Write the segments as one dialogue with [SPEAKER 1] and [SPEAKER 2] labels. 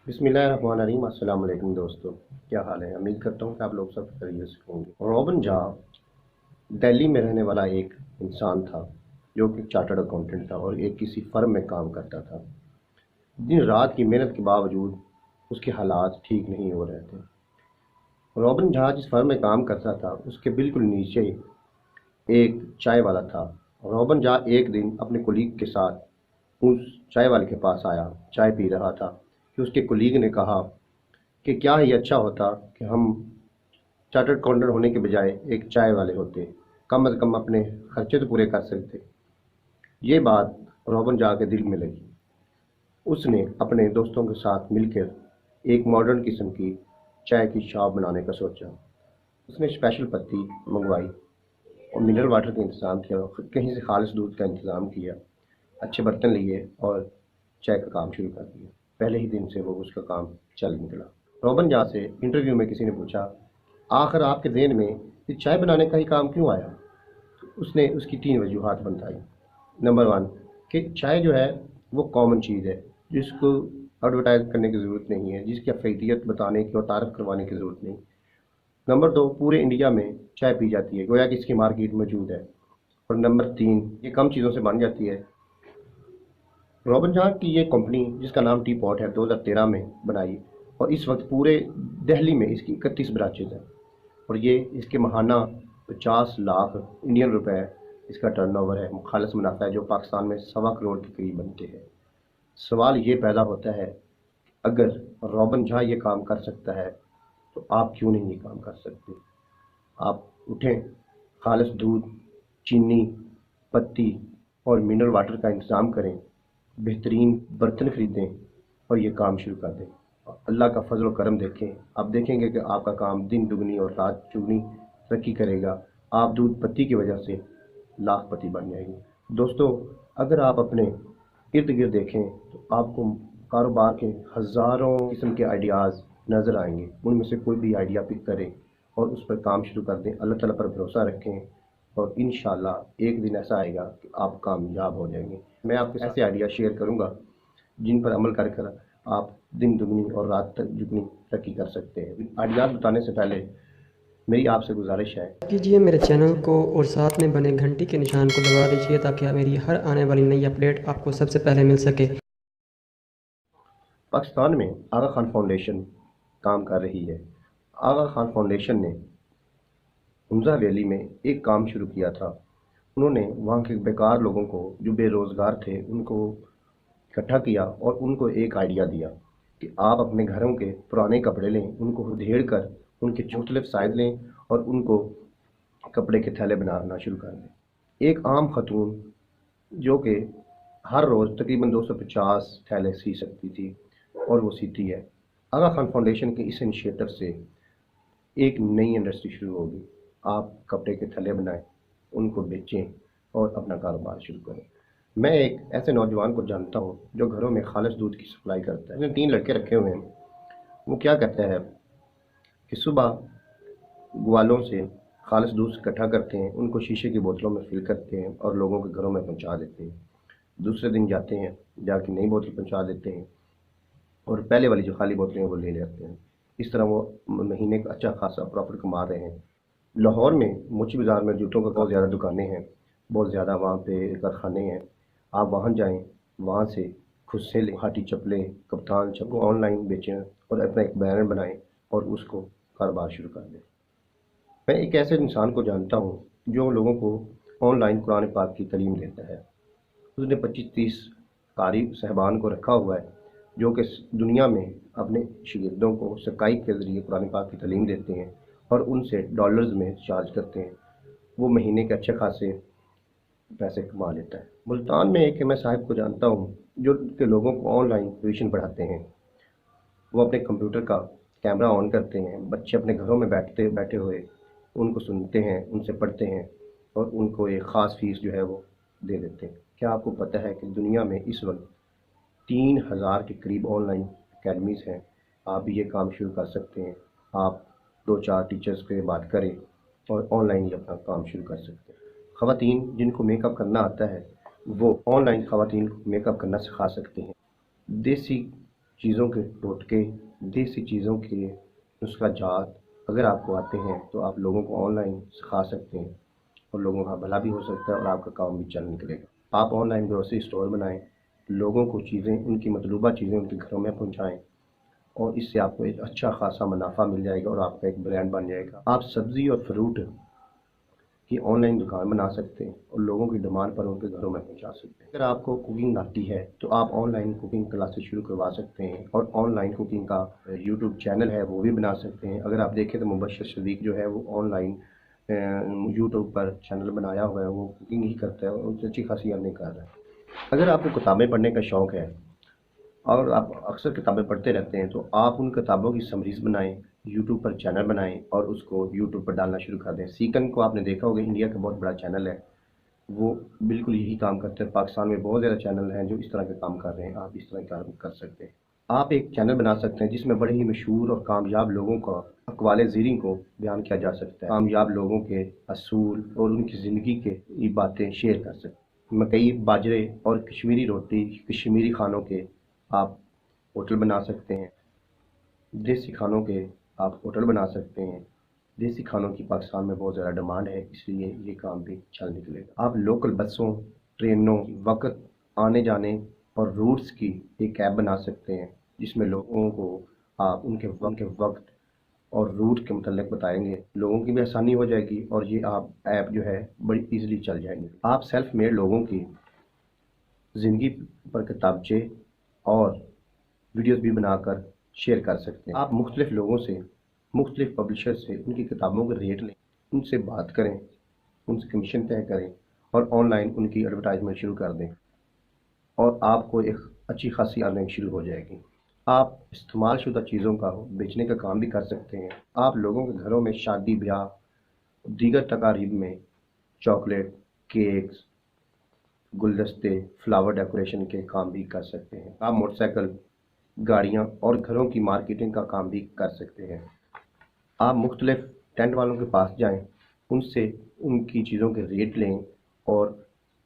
[SPEAKER 1] बिस्मिल्लाहिर्रहमानिर्रहीम। अस्सलाम वालेकुम दोस्तों, क्या हाल है। उम्मीद करता हूँ कि आप लोग सब खैरियत से होंगे। रॉबिन झा दिल्ली में रहने वाला एक इंसान था जो कि चार्टर्ड अकाउंटेंट था और एक किसी फर्म में काम करता था। दिन रात की मेहनत के बावजूद उसके हालात ठीक नहीं हो रहे थे। रॉबिन झा जिस फर्म में काम करता था उसके बिल्कुल नीचे एक चाय वाला था। रॉबिन झा एक दिन अपने कुलीग के साथ उस चाय वाले के पास आया, चाय पी रहा था कि उसके कुलीग ने कहा कि क्या ये अच्छा होता कि हम चार्टर्ड अकाउंटेंट होने के बजाय एक चाय वाले होते, कम से कम अपने खर्चे तो पूरे कर सकते। ये बात रॉबिन जा के दिल में लगी। उसने अपने दोस्तों के साथ मिलकर एक मॉडर्न किस्म की चाय की शॉप बनाने का सोचा। उसने स्पेशल पत्ती मंगवाई और मिनरल वाटर का इंतज़ाम किया, कहीं से खालिश दूध का इंतज़ाम किया, अच्छे बर्तन लिए और चाय का काम शुरू कर दिया। पहले ही दिन से वो उसका काम चल निकला। रॉबिन जहाँ से इंटरव्यू में किसी ने पूछा, आखिर आपके ज़हन में ये चाय बनाने का ही काम क्यों आया? तो उसने उसकी 3 वजूहात बताई। नंबर 1 कि चाय जो है वो कॉमन चीज़ है, जिसको एडवर्टाइज़ करने की ज़रूरत नहीं है, जिसकी अफ़ीदियत बताने की और तारीफ़ करवाने की ज़रूरत नहीं। नंबर 2 पूरे इंडिया में चाय पी जाती है, गोया कि इसकी मार्केट मौजूद है। और नंबर 3 ये कम चीज़ों से बन जाती है। रॉबिन जहाँ की ये कंपनी जिसका नाम टी पॉट है 2013 में बनाई और इस वक्त पूरे दिल्ली में इसकी 31 ब्रांचेज हैं और ये इसके माहाना 50 लाख इंडियन रुपए इसका टर्नओवर है, खालिस मुनाफा है, जो पाकिस्तान में 1.25 करोड़ के करीब बनते हैं। सवाल ये पैदा होता है, अगर रॉबिन जहाँ ये काम कर सकता है तो आप क्यों नहीं ये काम कर सकते? आप उठें, खालिस दूध, चीनी, पत्ती और मिनरल वाटर का इंतज़ाम करें, बेहतरीन बर्तन खरीदें और ये काम शुरू कर दें। अल्लाह का फजल और करम देखें, आप देखेंगे कि आपका काम दिन दुगनी और रात चौगुनी तरक्की करेगा। आप दूध पत्ती की वजह से लाखपति बन जाएंगे। दोस्तों, अगर आप अपने इर्द गिर्द देखें तो आपको कारोबार के हज़ारों किस्म के आइडियाज़ नज़र आएंगे। उनमें से कोई भी आइडिया पिक करें और उस पर काम शुरू कर दें, अल्लाह ताला पर भरोसा रखें और इंशाल्लाह एक दिन ऐसा आएगा कि आप कामयाब हो जाएंगे। मैं आपके साथ ऐसे आइडिया शेयर करूंगा जिन पर अमल कर आप दिन दुगनी और रात तक दुगनी तरक्की कर सकते हैं। आइडियाज बताने से पहले मेरी आपसे गुजारिश है,
[SPEAKER 2] कीजिए मेरे चैनल को और साथ में बने घंटी के निशान को दबा दीजिए ताकि मेरी हर आने वाली नई अपडेट आपको सबसे पहले मिल सके।
[SPEAKER 1] पाकिस्तान में आगा खान फाउंडेशन काम कर रही है। आगा खान फाउंडेशन ने हमजा वैली में एक काम शुरू किया था। उन्होंने वहाँ के बेकार लोगों को, जो बेरोज़गार थे, उनको इकट्ठा किया और उनको एक आइडिया दिया कि आप अपने घरों के पुराने कपड़े लें, उनको उधेड़ कर उनके मुख्तलिफ साइज़ लें और उनको कपड़े के थैले बनाना शुरू कर दें। एक आम खातून जो कि हर रोज़ तकरीबन 250 थैले सी सकती थी और वो सीती है। आगा खान फाउंडेशन के इस इनिशिएटिव से एक नई इंडस्ट्री शुरू होगी। आप कपड़े के थैले बनाएं, उनको बेचें और अपना कारोबार शुरू करें। मैं एक ऐसे नौजवान को जानता हूँ जो घरों में खालिस दूध की सप्लाई करता है। उसने 3 लड़के रखे हुए हैं। वो क्या कहता है कि सुबह ग्वालों से खालिस दूध इकट्ठा करते हैं, उनको शीशे की बोतलों में फिल करते हैं और लोगों के घरों में पहुँचा देते हैं। दूसरे दिन जाते हैं, जाके नई बोतल पहुँचा देते हैं और पहले वाली जो खाली बोतलें हैं वो ले लेते हैं। इस तरह वो महीने का अच्छा खासा प्रॉफिट कमा रहे हैं। लाहौर में मोची बाज़ार में जूतों का बहुत ज़्यादा दुकानें हैं, बहुत ज़्यादा वहाँ पे कारखाने हैं। आप वहाँ जाएँ, वहाँ से खुद से हाटी चप्पलें, कप्तान चप्पल ऑनलाइन बेचें और अपना एक ब्रांड बनाएँ और उसको कारोबार शुरू कर दें। मैं एक ऐसे इंसान को जानता हूँ जो लोगों को ऑनलाइन कुरान पाक की तालीम देता है। उसने 25-30 कारी साहबान को रखा हुआ है जो कि दुनिया में अपने शागिर्दों को स्काइप के ज़रिए कुरान पाक की तालीम देते हैं और उनसे डॉलर्स में चार्ज करते हैं। वो महीने के अच्छे खासे पैसे कमा लेता है। मुल्तान में एक मैं साहब को जानता हूँ जो के लोगों को ऑनलाइन ट्यूशन पढ़ाते हैं। वो अपने कंप्यूटर का कैमरा ऑन करते हैं, बच्चे अपने घरों में बैठे हुए उनको सुनते हैं, उनसे पढ़ते हैं और उनको एक ख़ास फ़ीस जो है वो दे देते हैं। क्या आपको पता है कि दुनिया में इस वक्त 3000 के करीब ऑनलाइन अकेडमीज़ हैं? आप भी ये काम शुरू कर सकते हैं। आप 2-4 टीचर्स से बात करें और ऑनलाइन ही अपना काम शुरू कर सकते हैं। ख़वातीन जिनको मेकअप करना आता है वो ऑनलाइन ख़वातीन को मेकअप करना सिखा सकते हैं। देसी چیزوں کے ٹوٹکے، دیسی چیزوں کے نسخہ جات اگر آپ کو آتے ہیں تو آپ لوگوں کو آن لائن سکھا سکتے ہیں اور لوگوں کا بھلا بھی ہو سکتا ہے اور آپ کا کام بھی چل نکلے گا۔ آپ آن لائن گروسری اسٹور بنائیں، لوگوں کو چیزیں، ان کی مطلوبہ چیزیں ان کے گھروں میں پہنچائیں اور اس سے آپ کو ایک اچھا خاصا منافع مل جائے گا اور آپ کا ایک برانڈ بن جائے گا۔ آپ سبزی اور فروٹ کی آن لائن دکان بنا سکتے ہیں اور لوگوں کی ڈیمانڈ پر ان کے گھروں میں پہنچا سکتے ہیں۔ اگر آپ کو کوکنگ آتی ہے تو آپ آن لائن کوکنگ کلاسز شروع کروا سکتے ہیں اور آن لائن کوکنگ کا یوٹیوب چینل ہے وہ بھی بنا سکتے ہیں۔ اگر آپ دیکھیں تو مبشر صدیق جو ہے وہ on line YouTube per channel بنایا ہوا ہے، وہ کوکنگ ہی کرتا ہے اور ان سے اچھی خاصی ارننگ کر رہا ہے۔ اگر آپ کو کتابیں پڑھنے کا شوق ہے اور آپ اکثر کتابیں پڑھتے رہتے ہیں تو آپ ان کتابوں کی سمریز بنائیں، یوٹیوب پر چینل بنائیں اور اس کو یوٹیوب پر ڈالنا شروع کر دیں۔ سیکن کو آپ نے دیکھا ہوگا، انڈیا کا بہت بڑا چینل ہے، وہ بالکل یہی کام کرتے ہیں۔ پاکستان میں بہت زیادہ چینل ہیں جو اس طرح کے کام کر رہے ہیں، آپ اس طرح کام کر سکتے ہیں۔ آپ ایک چینل بنا سکتے ہیں جس میں بڑے ہی مشہور اور کامیاب لوگوں کا اقوال زیریں کو بیان کیا جا سکتا ہے، کامیاب لوگوں کے اصول اور ان کی زندگی کے باتیں شیئر کر سکتے ہیں۔ مکئی، باجرے اور کشمیری روٹی، کشمیری کھانوں کے آپ ہوٹل بنا سکتے ہیں، دیسی کھانوں کے آپ ہوٹل بنا سکتے ہیں۔ دیسی کھانوں کی پاکستان میں بہت زیادہ ڈیمانڈ ہے، اس لیے یہ کام بھی چل نکلے گا۔ آپ لوکل بسوں، ٹرینوں کی وقت آنے جانے اور روٹس کی ایک ایپ بنا سکتے ہیں جس میں لوگوں کو آپ ان کے وقت اور روٹ کے متعلق بتائیں گے، لوگوں کی بھی آسانی ہو جائے گی اور یہ آپ ایپ جو ہے بڑی ایزیلی چل جائیں گے۔ آپ سیلف میڈ لوگوں کی زندگی پر کتابچے اور ویڈیوز بھی بنا کر شیئر کر سکتے ہیں۔ آپ مختلف لوگوں سے، مختلف پبلشر سے ان کی کتابوں کے ریٹ لیں، ان سے بات کریں، ان سے کمیشن طے کریں اور آن لائن ان کی ایڈورٹائزمنٹ شروع کر دیں اور آپ کو ایک اچھی خاصی ارننگ شروع ہو جائے گی۔ آپ استعمال شدہ چیزوں کا بیچنے کا کام بھی کر سکتے ہیں۔ آپ لوگوں کے گھروں میں شادی، بیاہ، دیگر تقاریب میں چاکلیٹ، کیکس، گلدستے، فلاور ڈیکوریشن کے کام بھی کر سکتے ہیں۔ آپ موٹر سائیکل، گاڑیاں اور گھروں کی مارکیٹنگ کا کام بھی کر سکتے ہیں۔ آپ مختلف ٹینٹ والوں کے پاس جائیں، ان سے ان کی چیزوں کے ریٹ لیں اور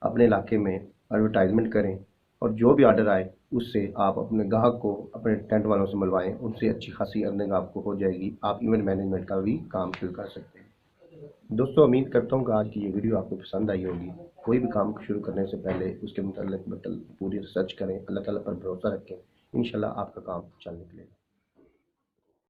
[SPEAKER 1] اپنے علاقے میں ایڈورٹائزمنٹ کریں اور جو بھی آرڈر آئے اس سے آپ اپنے گاہک کو اپنے ٹینٹ والوں سے ملوائیں، ان سے اچھی خاصی ارننگ آپ کو ہو جائے گی۔ آپ ایونٹ مینجمنٹ کا بھی کام شروع کر سکتے ہیں۔ دوستو، امید کرتا ہوں کہ آج کی یہ ویڈیو آپ کو پسند آئی ہوگی۔ کوئی بھی کام شروع کرنے سے پہلے اس کے متعلق پوری ریسرچ کریں، اللہ تعالیٰ پر بھروسہ رکھیں، انشاءاللہ آپ کا کام چل نکلے گا۔